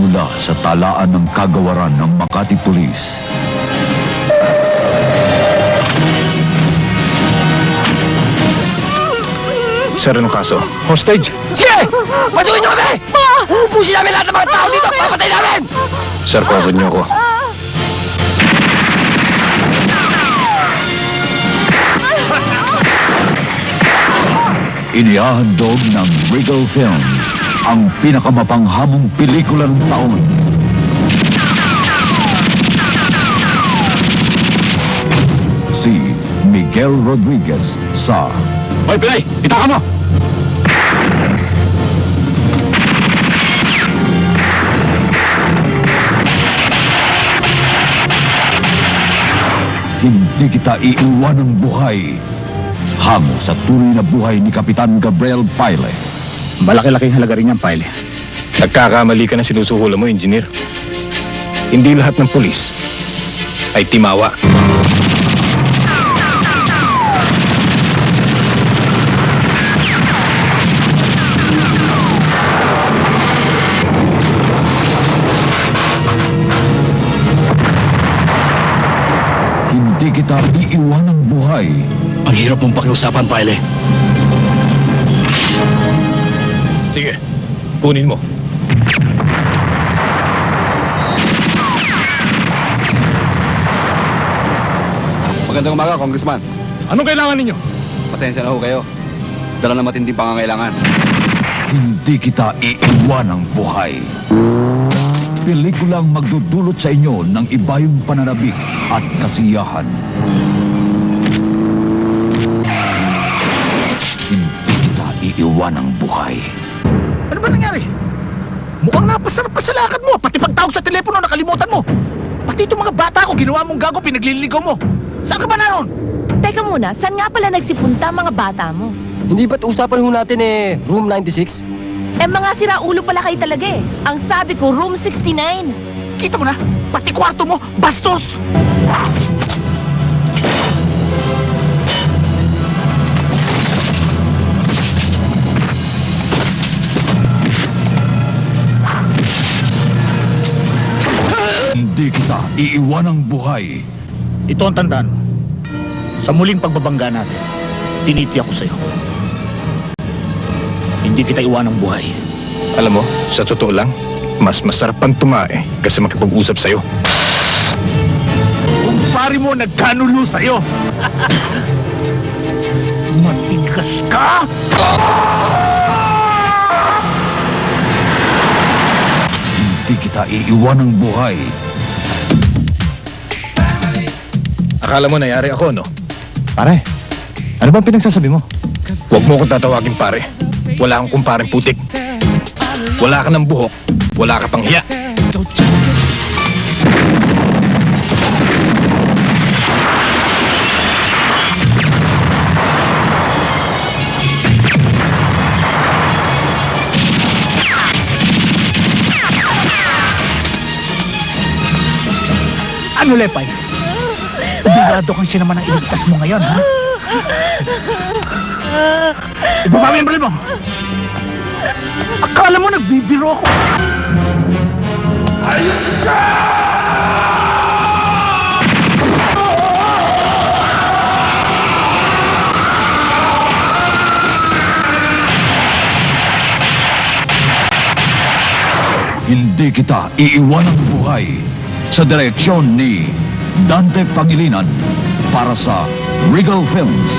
mula sa talaan ng kagawaran ng Makati Police. Sir, anong kaso? Hostage! Sige! Pasukin niyo kami! Uubusin namin lahat ng mga tao dito! Papatay namin! Sir, cover niyo ako. Inihahandog ng Regal Films ang pinakamapanghamong pelikula ng taon. Si Miguel Rodriguez sa Hoy, Pilay! Itaka mo! Hindi Kita Iiwan ng Buhay. Hango sa tuloy na buhay ni Kapitan Gabriel Paile. Malaki-laking halaga rin yan, Pile. Nagkakamali ka na sinusuhulan mo, engineer. Hindi lahat ng pulis ay timawa. Hindi kita iiwan ng buhay. Ang hirap mong pakiusapan, Pile. Sige, kunin mo. Magandang umaga, Congressman. Anong kailangan ninyo? Pasensya na ho kayo. Dala na matinding pangangailangan. Hindi kita iiwan ng buhay. Pelikulang magdudulot sa inyo ng ibayong pananabik at kasiyahan. Hindi kita iiwan ng buhay. Ano ba nangyari? Mukhang napasarap pa sa lakad mo. Pati pagtawag sa telepono, nakalimutan mo. Pati itong mga bata ko, ginawa mong gago, pinagliligaw mo. Saan ka ba naroon? Teka muna, saan nga pala nagsipunta mga bata mo? Hindi ba't usapan ho natin Room 96? Mga siraulo pala kayo talaga eh. Ang sabi ko, Room 69. Kita mo na, pati kwarto mo, bastos! Hindi kita iiwan ng buhay. Ito ang tandaan mo. Sa muling pagbabangga natin, tiniti ako sa'yo. Hindi kita iwan ng buhay. Alam mo, sa totoo lang, mas masarap pang tumae kasi makipag-usap sa'yo. Kung pari mo nagkanulo sa'yo, matigas ka! Hindi kita iiwan ng buhay. Akala mo nayari ako, no? Pare, ano bang pinagsasabi mo? Huwag mo akong tatawagin, pare. Wala akong kumpareng putik. Wala ka ng buhok. Wala ka pang hiya. Ano, Lepay? Obligado kang siya naman ang iligtas mo ngayon, ha? Ibaba mo yung baril mo! Akala mo nagbibiro ako! Ayun ka! Hindi kita iiwan ng buhay. Sa direksyon ni Dante Pangilinan para sa Regal Films.